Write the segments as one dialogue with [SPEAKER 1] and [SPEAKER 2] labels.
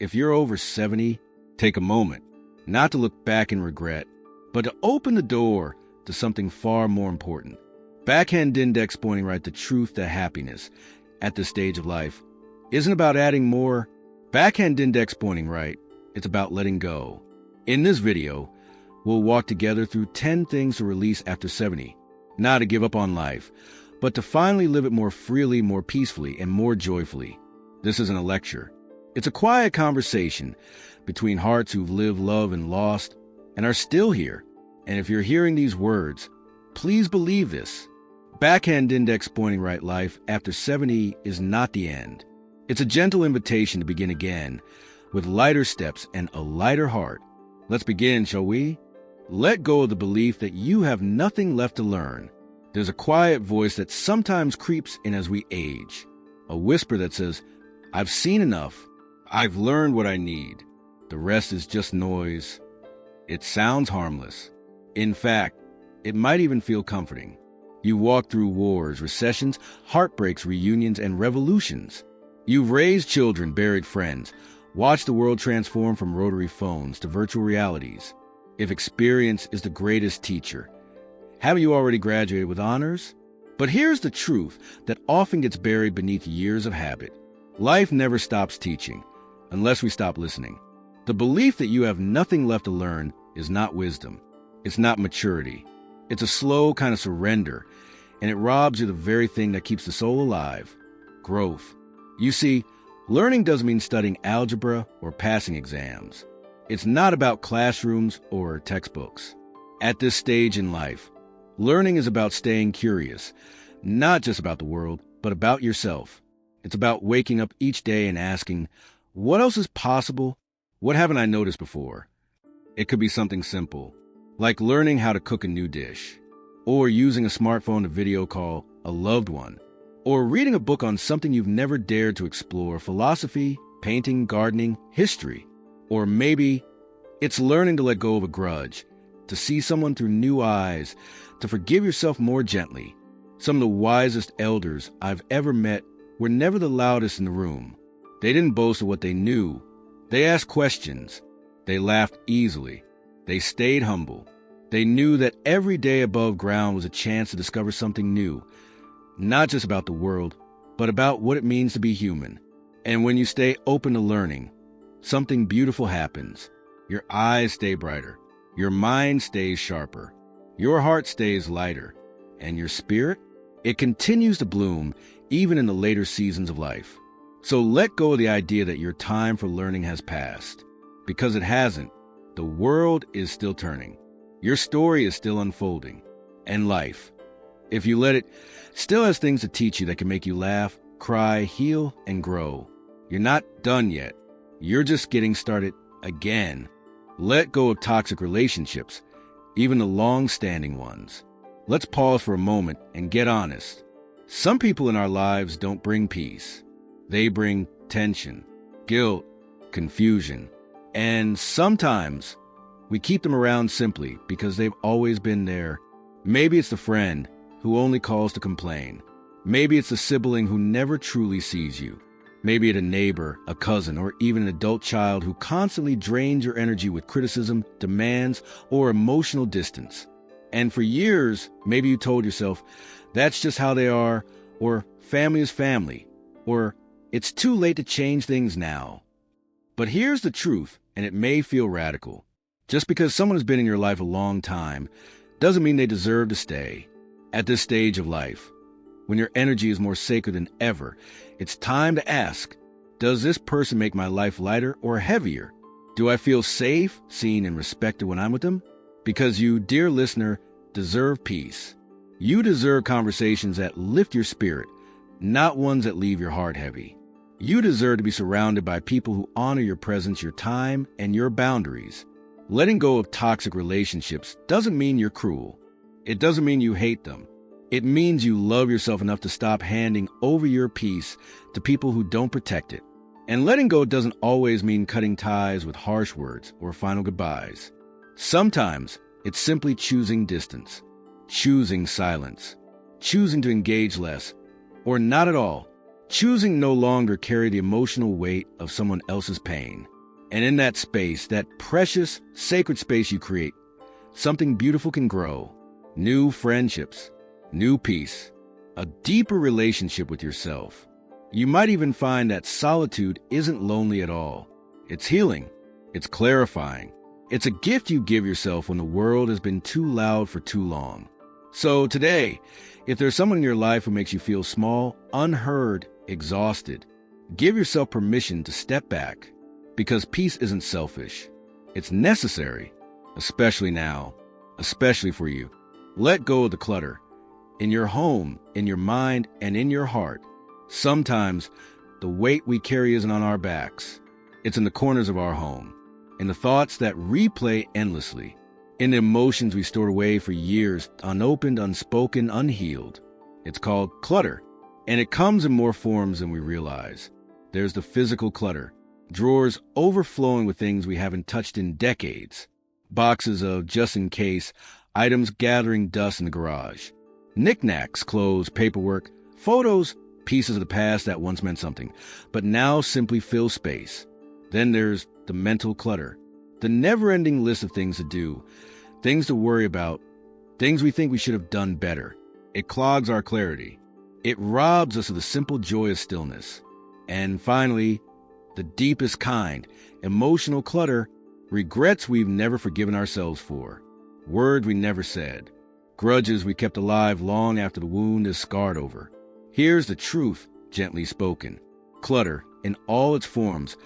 [SPEAKER 1] If you're over 70, take a moment, not to look back in regret, but to open the door to something far more important. Backhand index pointing right, the truth that happiness at this stage of life isn't about adding more. Backhand index pointing right, it's about letting go. In this video, we'll walk together through 10 things to release after 70, not to give up on life, but to finally live it more freely, more peacefully, and more joyfully. This isn't a lecture. It's a quiet conversation between hearts who've lived, loved, and lost, and are still here. And if you're hearing these words, please believe this. Backhand index pointing right life after 70 is not the end. It's a gentle invitation to begin again with lighter steps and a lighter heart. Let's begin, shall we? Let go of the belief that you have nothing left to learn. There's a quiet voice that sometimes creeps in as we age, a whisper that says, I've seen enough. I've learned what I need. The rest is just noise. It sounds harmless. In fact, it might even feel comforting. You walk through wars, recessions, heartbreaks, reunions, and revolutions. You've raised children, buried friends, watched the world transform from rotary phones to virtual realities. If experience is the greatest teacher, haven't you already graduated with honors? But here's the truth that often gets buried beneath years of habit. Life never stops teaching, unless we stop listening. The belief that you have nothing left to learn is not wisdom. It's not maturity. It's a slow kind of surrender, and it robs you of the very thing that keeps the soul alive: growth. You see, learning doesn't mean studying algebra or passing exams. It's not about classrooms or textbooks. At this stage in life, learning is about staying curious, not just about the world, but about yourself. It's about waking up each day and asking, what else is possible? What haven't I noticed before? It could be something simple, like learning how to cook a new dish, or using a smartphone to video call a loved one, or reading a book on something you've never dared to explore: philosophy, painting, gardening, history. Or maybe it's learning to let go of a grudge, to see someone through new eyes, to forgive yourself more gently. Some of the wisest elders I've ever met were never the loudest in the room. They didn't boast of what they knew. They asked questions. They laughed easily. They stayed humble. They knew that every day above ground was a chance to discover something new, not just about the world, but about what it means to be human. And when you stay open to learning, something beautiful happens. Your eyes stay brighter. Your mind stays sharper. Your heart stays lighter. And your spirit, it continues to bloom even in the later seasons of life. So let go of the idea that your time for learning has passed, because it hasn't. The world is still turning. Your story is still unfolding. And life, if you let it, still has things to teach you that can make you laugh, cry, heal, and grow. You're not done yet. You're just getting started again. Let go of toxic relationships, even the long-standing ones. Let's pause for a moment and get honest. Some people in our lives don't bring peace. They bring tension, guilt, confusion. And sometimes we keep them around simply because they've always been there. Maybe it's the friend who only calls to complain. Maybe it's the sibling who never truly sees you. Maybe it's a neighbor, a cousin, or even an adult child who constantly drains your energy with criticism, demands, or emotional distance. And for years, maybe you told yourself, that's just how they are, or family is family, or it's too late to change things now. But here's the truth, and it may feel radical. Just because someone has been in your life a long time doesn't mean they deserve to stay. At this stage of life, when your energy is more sacred than ever, it's time to ask, does this person make my life lighter or heavier? Do I feel safe, seen, and respected when I'm with them? Because you, dear listener, deserve peace. You deserve conversations that lift your spirit, not ones that leave your heart heavy. You deserve to be surrounded by people who honor your presence, your time, and your boundaries. Letting go of toxic relationships doesn't mean you're cruel. It doesn't mean you hate them. It means you love yourself enough to stop handing over your peace to people who don't protect it. And letting go doesn't always mean cutting ties with harsh words or final goodbyes. Sometimes it's simply choosing distance, choosing silence, choosing to engage less, or not at all, choosing no longer carry the emotional weight of someone else's pain. And in that space, that precious, sacred space you create, something beautiful can grow. New friendships, new peace, a deeper relationship with yourself. You might even find that solitude isn't lonely at all. It's healing. It's clarifying. It's a gift you give yourself when the world has been too loud for too long. So today, if there's someone in your life who makes you feel small, unheard, exhausted, give yourself permission to step back, because peace isn't selfish. It's necessary, especially now, especially for you. Let go of the clutter in your home, in your mind, and in your heart. Sometimes the weight we carry isn't on our backs. It's in the corners of our home, in the thoughts that replay endlessly, in the emotions we stored away for years, unopened, unspoken, unhealed. It's called clutter, and it comes in more forms than we realize. There's the physical clutter, drawers overflowing with things we haven't touched in decades, boxes of just-in-case items gathering dust in the garage, knickknacks, clothes, paperwork, photos, pieces of the past that once meant something, but now simply fill space. Then there's the mental clutter, the never-ending list of things to do, things to worry about, things we think we should have done better. It clogs our clarity. It robs us of the simple joy of stillness. And finally, the deepest kind, emotional clutter, regrets we've never forgiven ourselves for, words we never said, grudges we kept alive long after the wound is scarred over. Here's the truth, gently spoken. Clutter, in all its forms,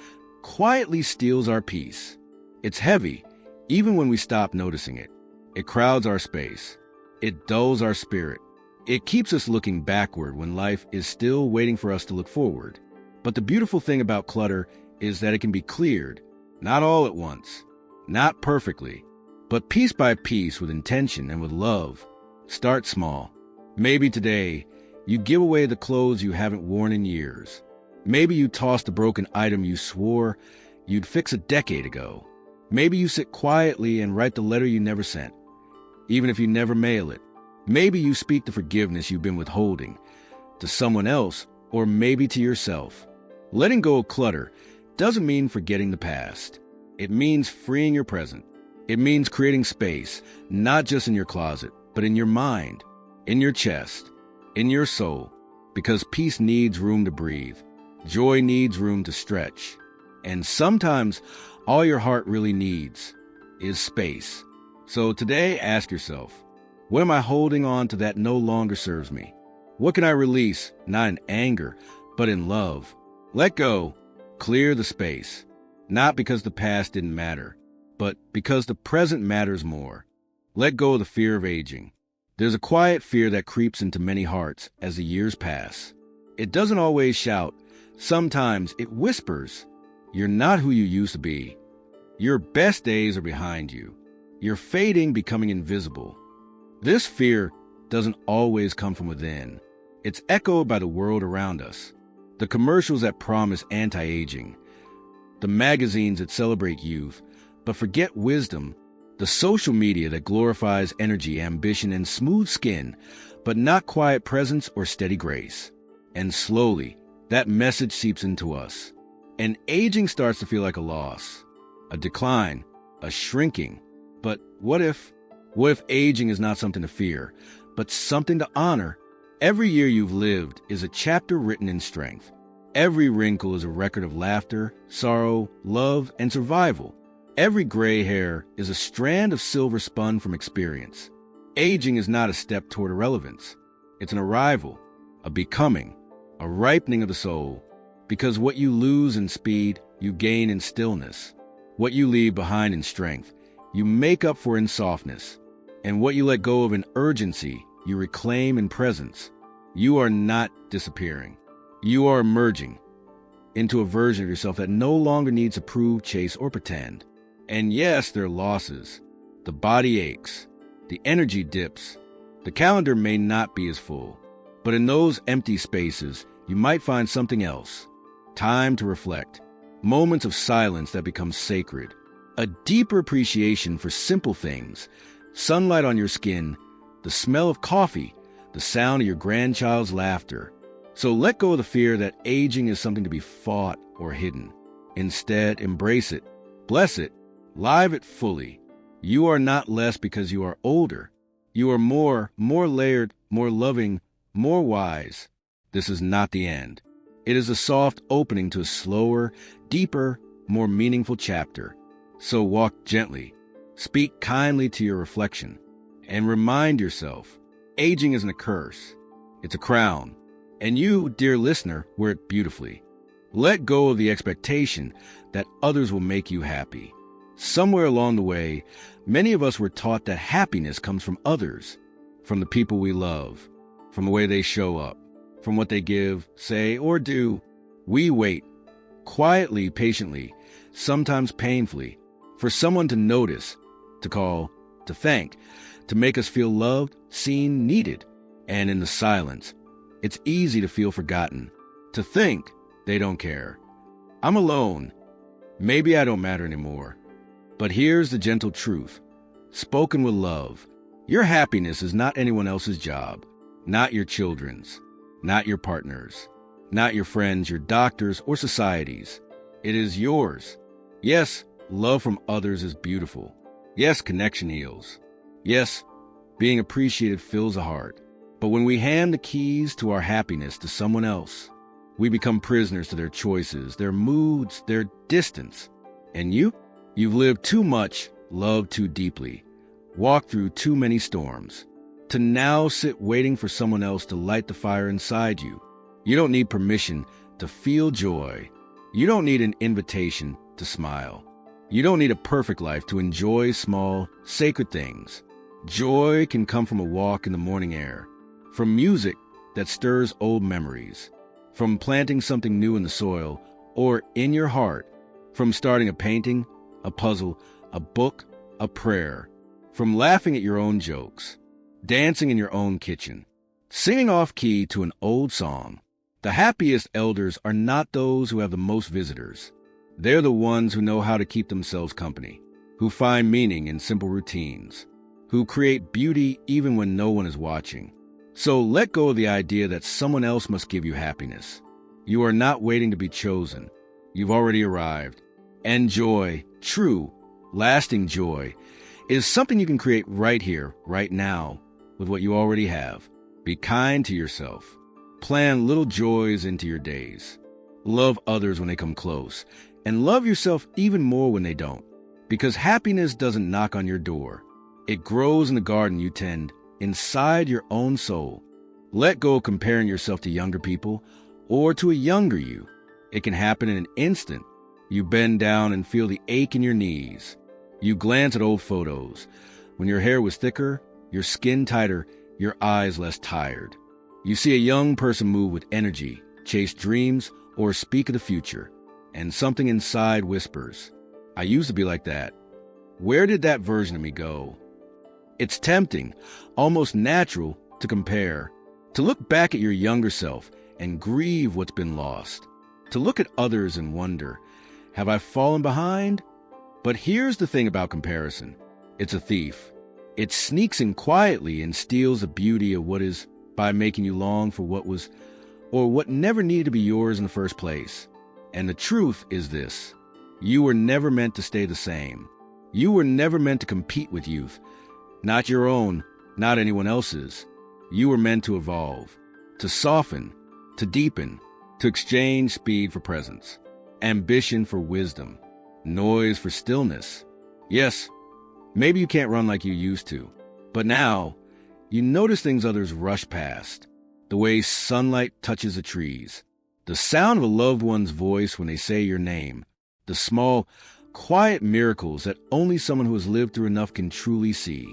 [SPEAKER 1] quietly steals our peace. It's heavy, even when we stop noticing it. It crowds our space. It dulls our spirit. It keeps us looking backward when life is still waiting for us to look forward. But the beautiful thing about clutter is that it can be cleared, not all at once, not perfectly, but piece by piece with intention and with love. Start small. Maybe today, you give away the clothes you haven't worn in years. Maybe you toss the broken item you swore you'd fix a decade ago. Maybe you sit quietly and write the letter you never sent, even if you never mail it. Maybe you speak the forgiveness you've been withholding to someone else, or maybe to yourself. Letting go of clutter doesn't mean forgetting the past. It means freeing your present. It means creating space, not just in your closet, but in your mind, in your chest, in your soul, because peace needs room to breathe. Joy needs room to stretch. And sometimes all your heart really needs is space. So today, ask yourself, what am I holding on to that no longer serves me? What can I release, not in anger, but in love? Let go. Clear the space. Not because the past didn't matter, but because the present matters more. Let go of the fear of aging. There's a quiet fear that creeps into many hearts as the years pass. It doesn't always shout. Sometimes it whispers. You're not who you used to be. Your best days are behind you. You're fading, becoming invisible. This fear doesn't always come from within. It's echoed by the world around us. The commercials that promise anti-aging, the magazines that celebrate youth, but forget wisdom, the social media that glorifies energy, ambition, and smooth skin, but not quiet presence or steady grace. And slowly, that message seeps into us. And aging starts to feel like a loss, a decline, a shrinking. But what if aging is not something to fear, but something to honor? Every year you've lived is a chapter written in strength. Every wrinkle is a record of laughter, sorrow, love, and survival. Every gray hair is a strand of silver spun from experience. Aging is not a step toward irrelevance. It's an arrival, a becoming, a ripening of the soul. Because what you lose in speed, you gain in stillness. What you leave behind in strength, you make up for in softness. And what you let go of in urgency, you reclaim in presence. You are not disappearing. You are emerging into a version of yourself that no longer needs to prove, chase, or pretend. And yes, there are losses. The body aches. The energy dips. The calendar may not be as full. But in those empty spaces, you might find something else. Time to reflect. Moments of silence that become sacred. A deeper appreciation for simple things. Sunlight on your skin. The smell of coffee. The sound of your grandchild's laughter. So let go of the fear that aging is something to be fought or hidden. Instead, embrace it, bless it, live it fully. You are not less because you are older. You are more layered, more loving, more wise. This is not the end. It is a soft opening to a slower, deeper, more meaningful chapter. So walk gently, speak kindly to your reflection, and remind yourself, aging isn't a curse. It's a crown. And you, dear listener, wear it beautifully. Let go of the expectation that others will make you happy. Somewhere along the way, many of us were taught that happiness comes from others, from the people we love, from the way they show up, from what they give, say, or do. We wait, quietly, patiently, sometimes painfully, for someone to notice, to call, to thank, to make us feel loved, seen, needed. And in the silence, it's easy to feel forgotten, to think they don't care. I'm alone. Maybe I don't matter anymore. But here's the gentle truth, spoken with love. Your happiness is not anyone else's job, not your children's, not your partner's, not your friends, your doctors, or society's. It is yours. Yes, love from others is beautiful. Yes, connection heals. Yes, being appreciated fills a heart. But when we hand the keys to our happiness to someone else, we become prisoners to their choices, their moods, their distance. And you've lived too much, loved too deeply, walked through too many storms, to now sit waiting for someone else to light the fire inside you. You don't need permission to feel joy. You don't need an invitation to smile. You don't need a perfect life to enjoy small, sacred things. Joy can come from a walk in the morning air, from music that stirs old memories, from planting something new in the soil or in your heart, from starting a painting, a puzzle, a book, a prayer, from laughing at your own jokes, dancing in your own kitchen, singing off-key to an old song. The happiest elders are not those who have the most visitors. They're the ones who know how to keep themselves company, who find meaning in simple routines, who create beauty even when no one is watching. So let go of the idea that someone else must give you happiness. You are not waiting to be chosen. You've already arrived. And joy, true, lasting joy, is something you can create right here, right now, with what you already have. Be kind to yourself. Plan little joys into your days. Love others when they come close, and love yourself even more when they don't. Because happiness doesn't knock on your door. It grows in the garden you tend, inside your own soul. Let go of comparing yourself to younger people or to a younger you. It can happen in an instant. You bend down and feel the ache in your knees. You glance at old photos. When your hair was thicker, your skin tighter, your eyes less tired. You see a young person move with energy, chase dreams, or speak of the future. And something inside whispers, I used to be like that. Where did that version of me go? It's tempting, almost natural, to compare, to look back at your younger self and grieve what's been lost, to look at others and wonder, have I fallen behind? But here's the thing about comparison. It's a thief. It sneaks in quietly and steals the beauty of what is by making you long for what was or what never needed to be yours in the first place. And the truth is this. You were never meant to stay the same. You were never meant to compete with youth. Not your own, not anyone else's. You were meant to evolve, to soften, to deepen, to exchange speed for presence, ambition for wisdom, noise for stillness. Yes, maybe you can't run like you used to, but now you notice things others rush past, the way sunlight touches the trees, the sound of a loved one's voice when they say your name, the small, quiet miracles that only someone who has lived through enough can truly see.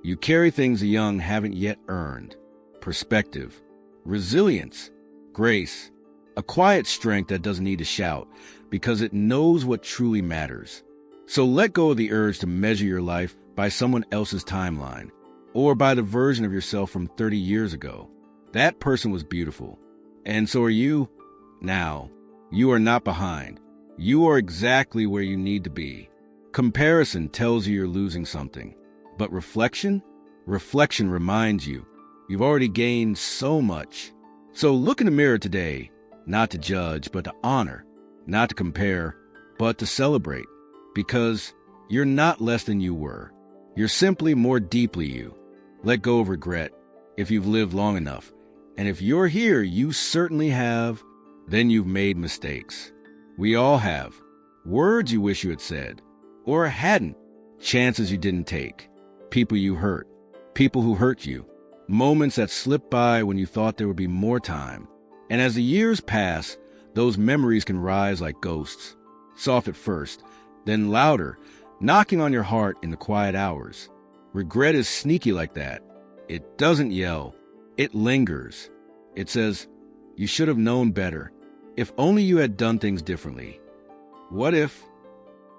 [SPEAKER 1] You carry things the young haven't yet earned. Perspective, resilience, grace, a quiet strength that doesn't need to shout because it knows what truly matters. So let go of the urge to measure your life by someone else's timeline or by the version of yourself from 30 years ago. That person was beautiful. And so are you. Now, you are not behind. You are exactly where you need to be. Comparison tells you you're losing something. But reflection reminds you, you've already gained so much, So look in the mirror today, not to judge, but to honor, not to compare, but to celebrate, because you're not less than you were. You're simply more deeply you. Let go of regret if you've lived long enough. And if you're here, you certainly have, then you've made mistakes. We all have. Words you wish you had said, or hadn't. Chances you didn't take. People you hurt. People who hurt you. Moments that slipped by when you thought there would be more time. And as the years pass, those memories can rise like ghosts. Soft at first, then louder, knocking on your heart in the quiet hours. Regret is sneaky like that. It doesn't yell. It lingers. It says, you should have known better. If only you had done things differently. What if?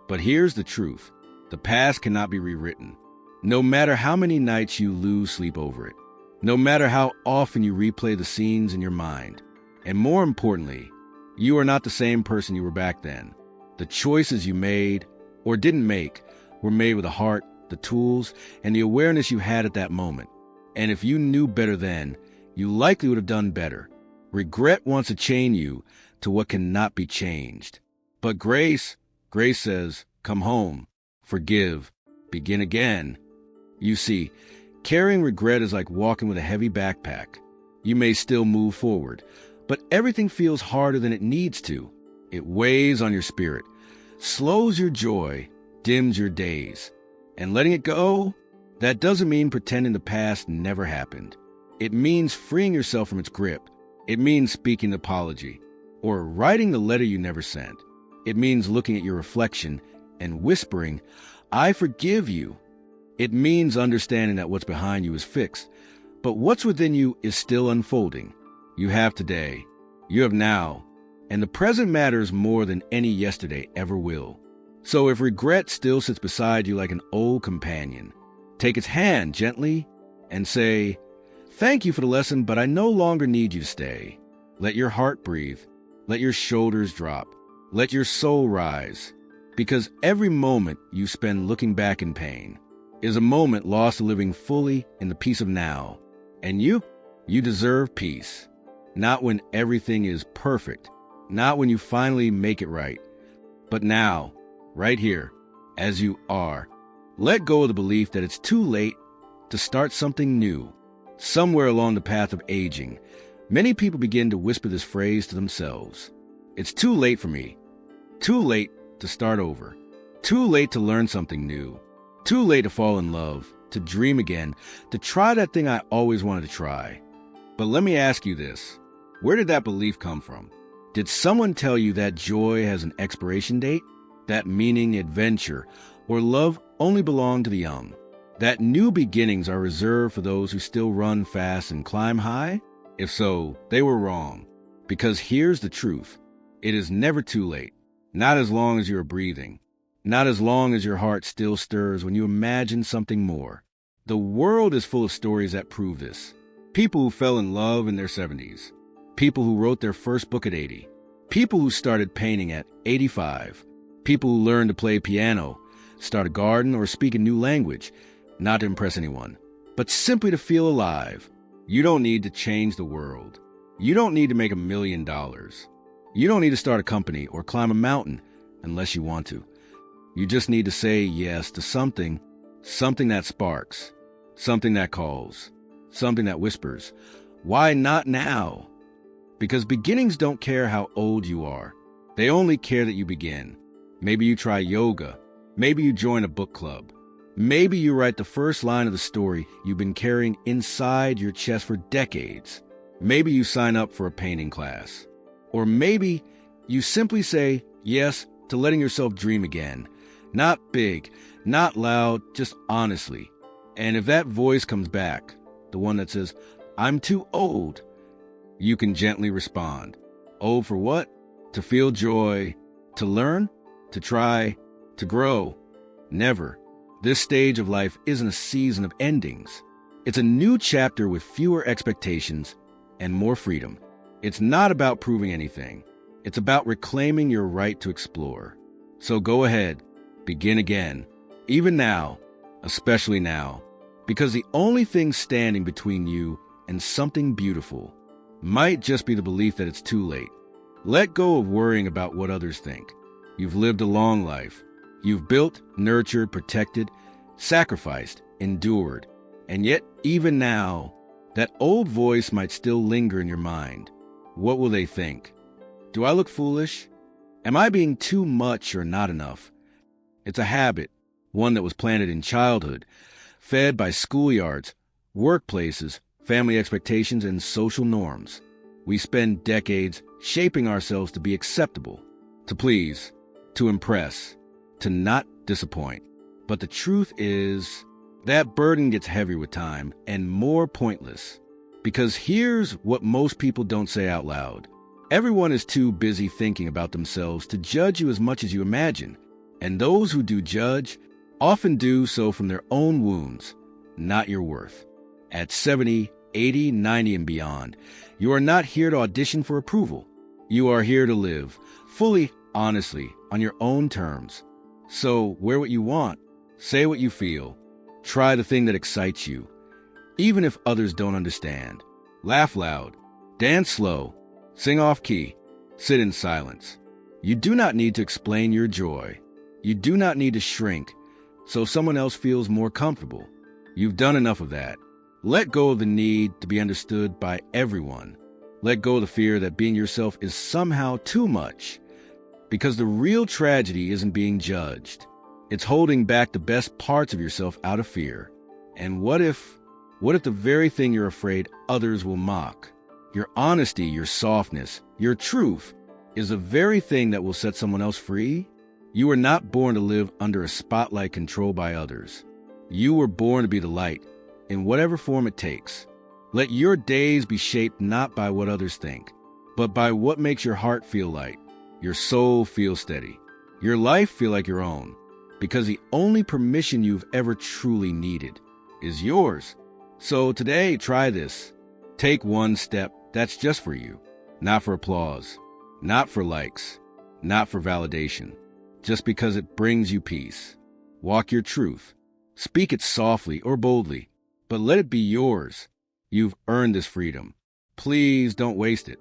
[SPEAKER 1] But here's the truth. The past cannot be rewritten. No matter how many nights you lose sleep over it. No matter how often you replay the scenes in your mind. And more importantly, you are not the same person you were back then. The choices you made or didn't make were made with the heart, the tools, and the awareness you had at that moment. And if you knew better then, you likely would have done better. Regret wants to chain you to what cannot be changed. But grace says, come home, forgive, begin again. You see, carrying regret is like walking with a heavy backpack. You may still move forward, but everything feels harder than it needs to. It weighs on your spirit, slows your joy, dims your days. And letting it go, that doesn't mean pretending the past never happened. It means freeing yourself from its grip. It means speaking an apology, or writing the letter you never sent. It means looking at your reflection and whispering, I forgive you. It means understanding that what's behind you is fixed, but what's within you is still unfolding. You have today, you have now, and the present matters more than any yesterday ever will. So if regret still sits beside you like an old companion, take its hand gently and say, thank you for the lesson, but I no longer need you to stay. Let your heart breathe. Let your shoulders drop. Let your soul rise. Because every moment you spend looking back in pain is a moment lost to living fully in the peace of now. And you deserve peace. Not when everything is perfect. Not when you finally make it right. But now, right here, as you are. Let go of the belief that it's too late to start something new. Somewhere along the path of aging, many people begin to whisper this phrase to themselves. It's too late for me. Too late to start over. Too late to learn something new. Too late to fall in love, to dream again, to try that thing I always wanted to try. But let me ask you this. Where did that belief come from? Did someone tell you that joy has an expiration date? That meaning, adventure, or love only belong to the young? That new beginnings are reserved for those who still run fast and climb high? If so, they were wrong. Because here's the truth. It is never too late. Not as long as you're breathing. Not as long as your heart still stirs when you imagine something more. The world is full of stories that prove this. People who fell in love in their 70s. People who wrote their first book at 80. People who started painting at 85. People who learned to play piano, start a garden, or speak a new language. Not to impress anyone, but simply to feel alive. You don't need to change the world. You don't need to make $1 million. You don't need to start a company or climb a mountain unless you want to. You just need to say yes to something that sparks, something that calls, something that whispers. Why not now? Because beginnings don't care how old you are. They only care that you begin. Maybe you try yoga. Maybe you join a book club. Maybe you write the first line of the story you've been carrying inside your chest for decades. Maybe you sign up for a painting class. Or maybe you simply say yes to letting yourself dream again. Not big, not loud, just honestly. And if that voice comes back, the one that says, I'm too old, you can gently respond. Old for what? To feel joy, to learn, to try, to grow. Never. This stage of life isn't a season of endings. It's a new chapter with fewer expectations and more freedom. It's not about proving anything. It's about reclaiming your right to explore. So go ahead, begin again. Even now, especially now, because the only thing standing between you and something beautiful might just be the belief that it's too late. Let go of worrying about what others think. You've lived a long life. You've built, nurtured, protected, sacrificed, endured. And yet, even now, that old voice might still linger in your mind. What will they think? Do I look foolish? Am I being too much or not enough? It's a habit, one that was planted in childhood, fed by schoolyards, workplaces, family expectations, and social norms. We spend decades shaping ourselves to be acceptable, to please, to impress, to not disappoint. But the truth is, that burden gets heavier with time and more pointless. Because here's what most people don't say out loud. Everyone is too busy thinking about themselves to judge you as much as you imagine. And those who do judge often do so from their own wounds, not your worth. At 70, 80, 90, and beyond, you are not here to audition for approval. You are here to live, fully, honestly, on your own terms. So wear what you want, say what you feel, try the thing that excites you, even if others don't understand. Laugh loud, dance slow, sing off key, sit in silence. You do not need to explain your joy. You do not need to shrink so someone else feels more comfortable. You've done enough of that. Let go of the need to be understood by everyone. Let go of the fear that being yourself is somehow too much. Because the real tragedy isn't being judged. It's holding back the best parts of yourself out of fear. And what if the very thing you're afraid others will mock? Your honesty, your softness, your truth is the very thing that will set someone else free? You were not born to live under a spotlight controlled by others. You were born to be the light, in whatever form it takes. Let your days be shaped not by what others think, but by what makes your heart feel light, your soul feel steady, your life feel like your own, because the only permission you've ever truly needed is yours. So today, try this. Take one step that's just for you, not for applause, not for likes, not for validation, just because it brings you peace. Walk your truth. Speak it softly or boldly, but let it be yours. You've earned this freedom. Please don't waste it.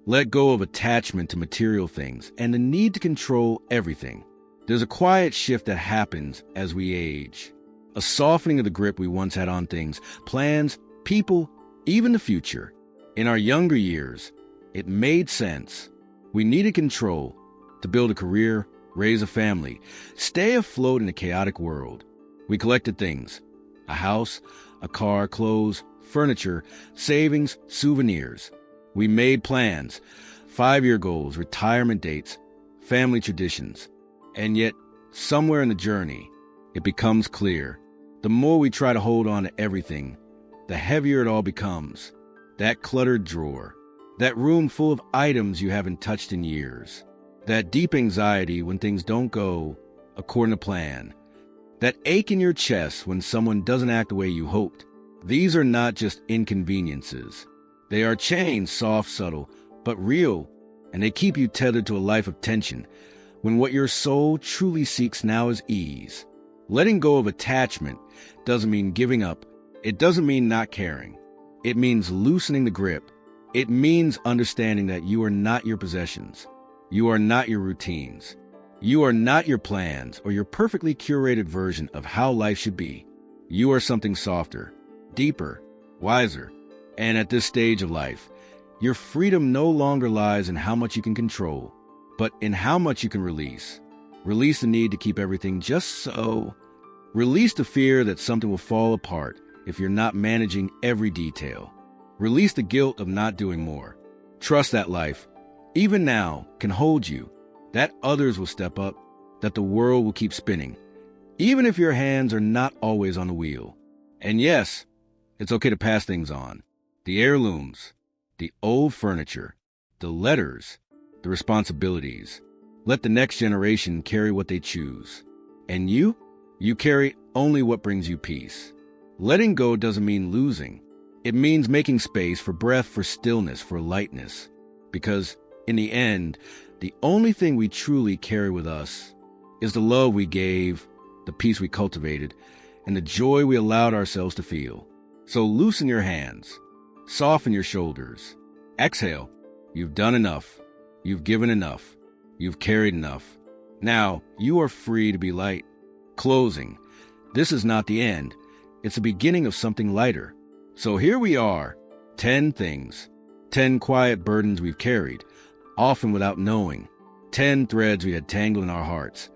[SPEAKER 1] Let go of attachment to material things and the need to control everything. There's a quiet shift that happens as we age. A softening of the grip we once had on things, plans, people, even the future. In our younger years, it made sense. We needed control to build a career, raise a family, stay afloat in a chaotic world. We collected things, a house, a car, clothes, furniture, savings, souvenirs. We made plans, 5-year goals, retirement dates, family traditions. And yet, somewhere in the journey, it becomes clear. The more we try to hold on to everything, the heavier it all becomes. That cluttered drawer, that room full of items you haven't touched in years, that deep anxiety when things don't go according to plan, that ache in your chest when someone doesn't act the way you hoped. These are not just inconveniences. They are chains, soft, subtle, but real, and they keep you tethered to a life of tension, when what your soul truly seeks now is ease. Letting go of attachment doesn't mean giving up. It doesn't mean not caring. It means loosening the grip. It means understanding that you are not your possessions. You are not your routines. You are not your plans or your perfectly curated version of how life should be. You are something softer, deeper, wiser. And at this stage of life, your freedom no longer lies in how much you can control, but in how much you can release. Release the need to keep everything just so. Release the fear that something will fall apart if you're not managing every detail. Release the guilt of not doing more. Trust that life, even now, can hold you, that others will step up, that the world will keep spinning, even if your hands are not always on the wheel. And yes, it's okay to pass things on. The heirlooms, the old furniture, the letters, the responsibilities. Let the next generation carry what they choose. And you carry only what brings you peace. Letting go doesn't mean losing. It means making space for breath, for stillness, for lightness. Because in the end, the only thing we truly carry with us is the love we gave, the peace we cultivated, and the joy we allowed ourselves to feel. So loosen your hands, soften your shoulders, Exhale. You've done enough. You've given enough. You've carried enough. Now, you are free to be light. Closing. This is not the end. It's the beginning of something lighter. So here we are. 10 things. 10 quiet burdens we've carried, often without knowing. 10 threads we had tangled in our hearts.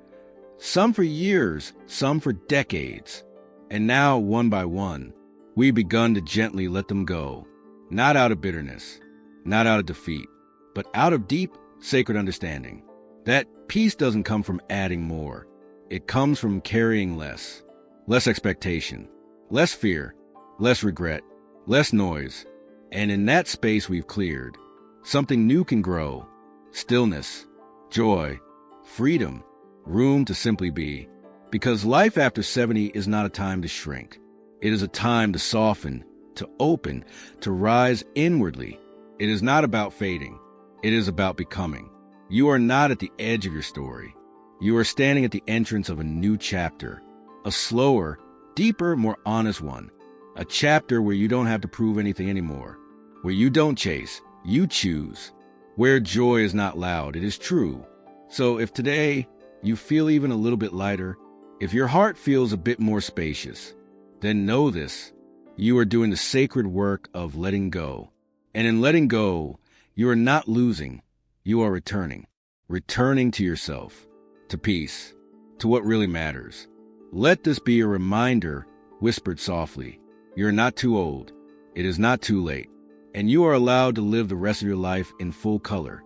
[SPEAKER 1] Some for years, some for decades. And now, one by one, we've begun to gently let them go. Not out of bitterness, not out of defeat, but out of deep, sacred understanding. That peace doesn't come from adding more. It comes from carrying less. Less expectation, less fear, less regret, less noise. And in that space we've cleared, something new can grow. Stillness, joy, freedom, room to simply be. Because life after 70 is not a time to shrink. It is a time to soften, to open, to rise inwardly. It is not about fading. It is about becoming. You are not at the edge of your story. You are standing at the entrance of a new chapter. A slower, deeper, more honest one. A chapter where you don't have to prove anything anymore. Where you don't chase, you choose. Where joy is not loud, it is true. So if today you feel even a little bit lighter, if your heart feels a bit more spacious, then know this. You are doing the sacred work of letting go. And in letting go, you are not losing. You are returning. Returning to yourself, to peace, to what really matters. Let this be a reminder, whispered softly. You're not too old. It is not too late. And you are allowed to live the rest of your life in full color,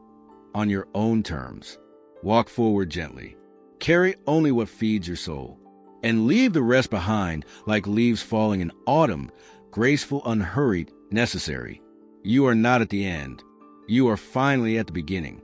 [SPEAKER 1] on your own terms. Walk forward gently. Carry only what feeds your soul. And leave the rest behind like leaves falling in autumn, graceful, unhurried, necessary. You are not at the end. You are finally at the beginning.